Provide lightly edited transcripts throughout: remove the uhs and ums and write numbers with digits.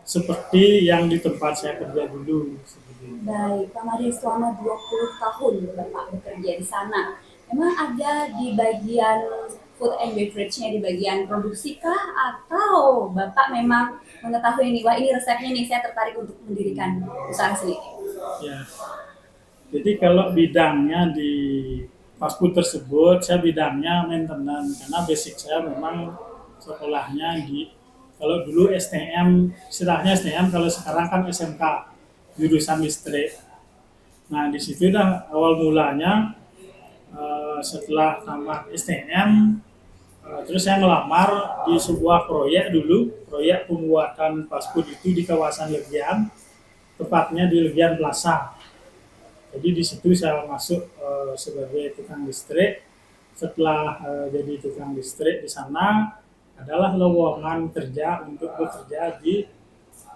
seperti yang di tempat saya kerja dulu. Seperti itu. Baik, Pak Made selama 20 tahun Bapak bekerja di sana. Memang ada di bagian food and beverage-nya, di bagian produksi kah? Atau Bapak memang mengetahui nih, wah ini resepnya nih, saya tertarik untuk mendirikan usaha sendiri? Ya, jadi kalau bidangnya di fast food tersebut, saya bidangnya maintenance karena basic saya memang sekolahnya di kalau dulu STM, istilahnya STM, kalau sekarang kan SMK, jurusan listrik. Nah, di situ dah awal mulanya setelah tamat STM, terus saya ngelamar di sebuah proyek dulu, proyek pembuatan fast food itu di kawasan Legian, tepatnya di Legian Plaza. Jadi di situ saya masuk sebagai tukang listrik. Setelah jadi tukang listrik di sana adalah lowongan kerja untuk bekerja di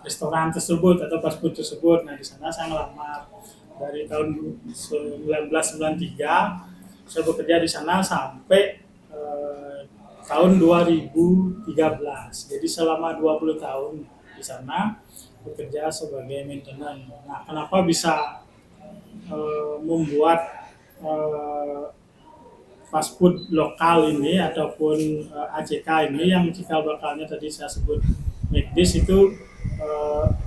restoran tersebut atau fast food tersebut. Nah di sana saya ngelamar dari tahun 1993 saya bekerja di sana sampai tahun 2013. Jadi selama 20 tahun di sana bekerja sebagai maintenance. Nah, kenapa bisa membuat fast food lokal ini ataupun ACK ini yang cikal bakalnya tadi saya sebut McD's itu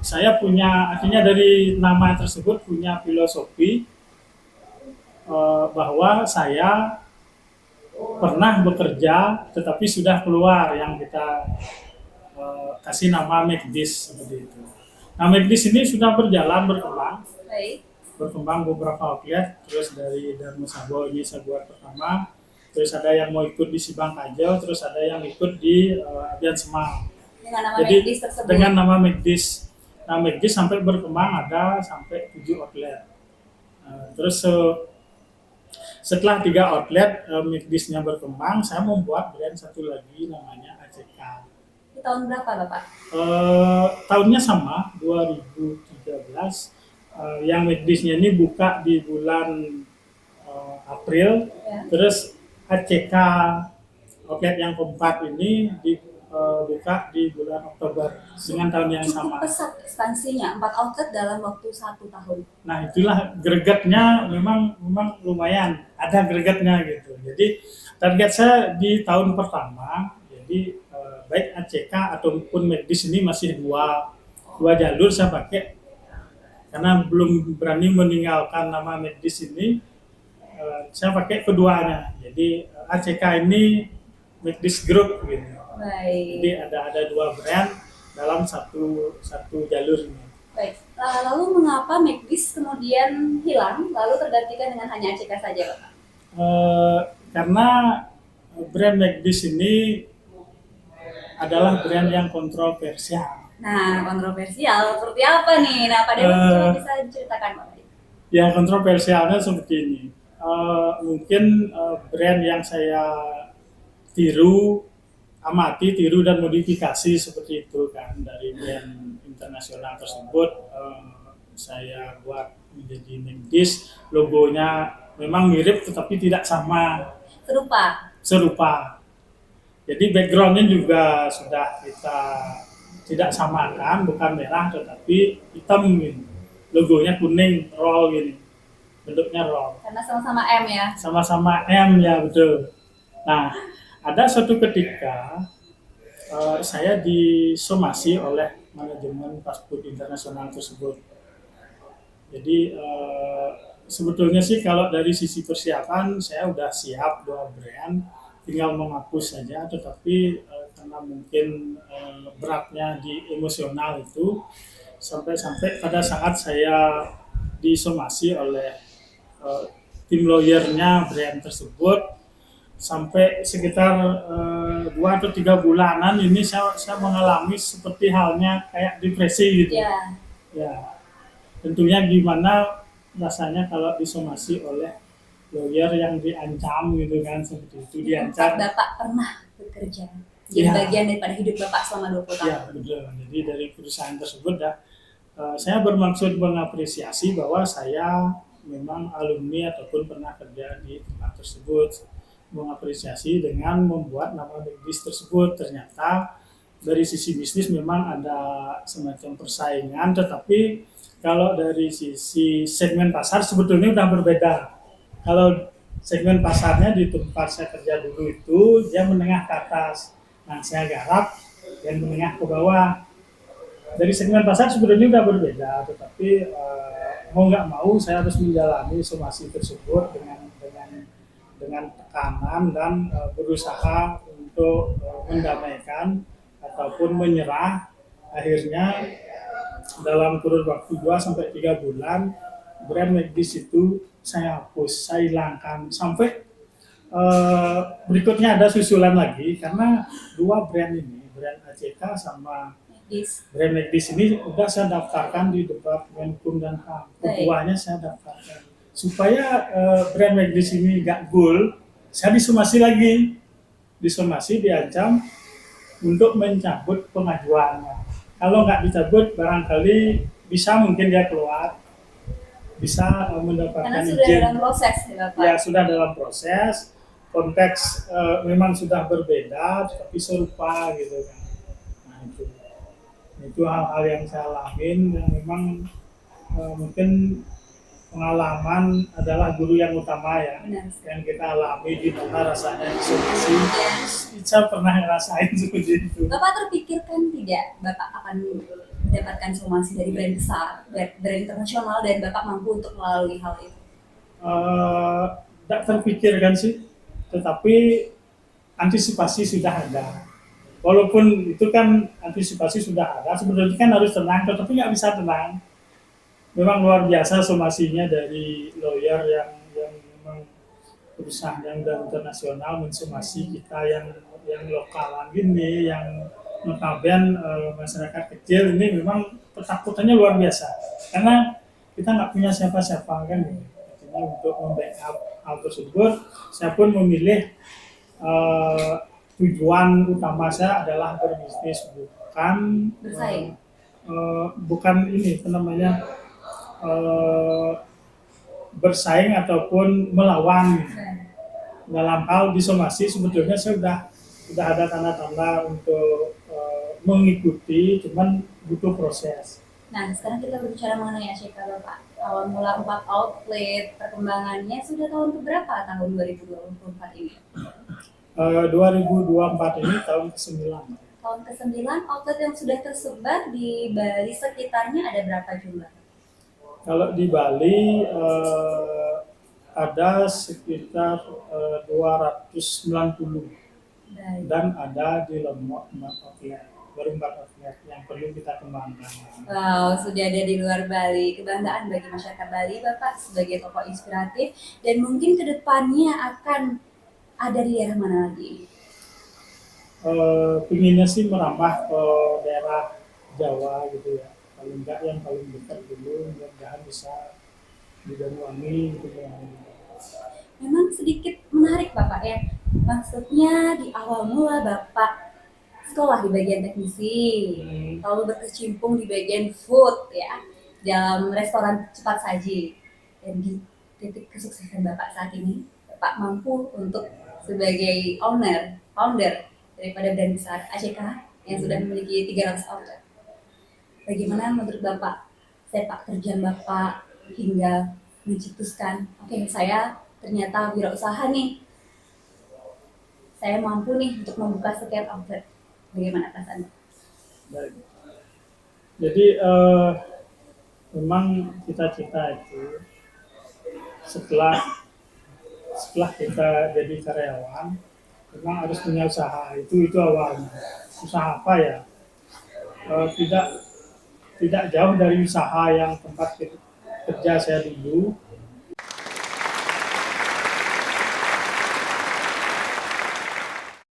saya punya artinya dari nama tersebut punya filosofi bahwa saya pernah bekerja tetapi sudah keluar yang kita kasih nama McD's seperti itu. Nah McD's ini sudah berjalan berkembang Baik. berkembang beberapa outlet, terus dari Darmo Sabo ini saya buat pertama, terus ada yang mau ikut di Sibang Kajo, terus ada yang ikut di Abian Semang. Dengan nama Jadi McD's tersebut. dengan nama McD's. Nah McD's sampai berkembang ada sampai 7 outlet. Terus setelah 3 outlet McD's-nya berkembang, saya membuat brand satu lagi namanya ACK. Di tahun berapa Bapak? Tahunnya sama, 2013. Yang McD's-nya ini buka di bulan April, Ya. terus ACK outlet yang keempat ini dibuka di bulan Oktober dengan tahun yang Cukup sama. pesat ekspansinya, 4 outlet dalam waktu 1 tahun. Nah itulah gregetnya memang lumayan ada gregetnya gitu. Jadi target saya di tahun pertama, jadi baik ACK ataupun McD's ini masih dua jalur saya pakai karena belum berani meninggalkan nama McD's ini. Saya pakai keduanya. Jadi ACK ini McD's Group gitu. Baik. Jadi ada 2 brand dalam satu jalur ini. Baik. Lalu mengapa McD's kemudian hilang lalu tergantikan dengan hanya ACK saja Bapak? Karena brand McD's ini adalah brand yang kontroversial. Nah, kontroversial seperti apa nih? Nah, Pak Dewan coba bisa ceritakan Pak. Yang kontroversialnya seperti ini. Mungkin brand yang saya amati, tiru dan modifikasi seperti itu kan dari brand internasional tersebut. Saya buat menjadi McD's, logonya memang mirip tetapi tidak sama. Serupa. Jadi backgroundnya juga sudah kita tidak samakan, bukan merah tetapi hitam gini. Logonya kuning, roll gini. Bentuknya roll. Karena sama-sama M ya? Sama-sama M ya, betul. Nah, ada suatu ketika saya disomasi oleh manajemen fast food internasional tersebut. Jadi sebetulnya sih kalau dari sisi persiapan saya udah siap 2 brand, tinggal menghapus saja, tetapi karena mungkin beratnya di emosional itu sampai pada saat saya disomasi oleh tim lawyernya brand tersebut sampai sekitar 2 atau 3 bulanan ini saya mengalami seperti halnya kayak depresi gitu. Ya. Ya, tentunya gimana rasanya kalau disomasi oleh lawyer yang diancam gitu kan, seperti itu diancam. Bapak pernah bekerja jadi bagian daripada hidup Bapak selama 20 tahun. Ya, betul. Jadi dari perusahaan tersebut saya bermaksud mengapresiasi bahwa saya memang alumni ataupun pernah kerja di tempat tersebut, mengapresiasi dengan membuat nama McD's tersebut. Ternyata dari sisi bisnis memang ada semacam persaingan, tetapi kalau dari sisi segmen pasar sebetulnya udah berbeda. Kalau segmen pasarnya di tempat saya kerja dulu itu dia menengah ke atas. Nah, saya garap yang menengah ke bawah. Dari segmen pasar sebetulnya udah berbeda, tetapi mau nggak mau saya harus menjalani somasi tersebut dengan tekanan dan berusaha untuk mendamaikan ataupun menyerah. Akhirnya dalam kurun waktu 2 sampai 3 bulan brand McD's itu saya hapus, saya hilangkan sampai berikutnya ada susulan lagi karena dua brand ini, brand ACK sama Yes. brand McD's ini udah saya daftarkan di Departemen Hukum dan HAM. Keduanya saya daftarkan supaya brand McD's ini nggak goal, saya disomasi lagi, disomasi diancam untuk mencabut pengajuannya. Kalau nggak dicabut, barangkali bisa mungkin dia keluar, bisa mendapatkan Karena sudah izin. dalam proses ya Bapak. Ya sudah dalam proses, konteks memang sudah berbeda, tapi serupa gitu kan. Nah itu hal-hal yang saya alamin yang memang mungkin pengalaman adalah guru yang utama ya. Benar. Yang kita alami di mana rasanya disomasi. Saya pernah ngerasain seperti itu. Bapak terpikirkan tidak Bapak akan mendapatkan somasi dari brand besar, brand internasional, dan Bapak mampu untuk melalui hal itu? Tidak terpikirkan sih, tetapi antisipasi sudah ada. Walaupun itu kan antisipasi sudah ada, sebenarnya kan harus tenang, tetapi nggak bisa tenang. Memang luar biasa somasinya dari lawyer yang memang perusahaan yang internasional mensomasi kita yang lokalan gini, yang notabene masyarakat kecil ini memang ketakutannya luar biasa karena kita nggak punya siapa-siapa kan. Artinya untuk membackup hal tersebut, saya pun memilih tujuan utama saya adalah berbisnis, bukan Bersaing. bukan ini apa namanya bersaing ataupun melawan. Dalam hal disomasi sebetulnya saya sudah ada tanda-tanda untuk mengikuti, cuman butuh proses. Nah, sekarang kita berbicara mengenai ACK Bapak. Awal mula 4 outlet, perkembangannya sudah tahun keberapa tahun 2024 ini? 2024 ini tahun ke-9. Tahun ke-9, outlet yang sudah tersebar di Bali sekitarnya ada berapa jumlah? Kalau di Bali ada sekitar 290 Baik. dan ada di Lombok 4 outlet, baru 4 outlet yang perlu kita kembangkan. Wow, sudah ada di luar Bali. Kebanggaan bagi masyarakat Bali, Bapak, sebagai tokoh inspiratif. Dan mungkin kedepannya akan ada di daerah mana lagi? Pinginnya sih merambah ke daerah Jawa gitu ya. Paling enggak yang paling dekat dulu, mudah-mudahan bisa di Banyuwangi gitu ya. Memang sedikit menarik Bapak ya. Maksudnya di awal mula Bapak sekolah di bagian teknisi, lalu berkecimpung di bagian food ya, dalam restoran cepat saji. Dan di titik kesuksesan Bapak saat ini, Bapak mampu untuk sebagai founder daripada brand besar ACK yang sudah memiliki 300 outlet. Bagaimana menurut Bapak sepak terjang Bapak hingga mencetuskan, oke, saya ternyata wirausaha nih, saya mampu nih untuk membuka sekian outlet. Bagaimana perasaan? Baik. Jadi memang cita-cita itu setelah kita jadi karyawan, memang harus punya usaha. Itu awalnya. Usaha apa ya? Tidak jauh dari usaha yang tempat kerja saya dulu.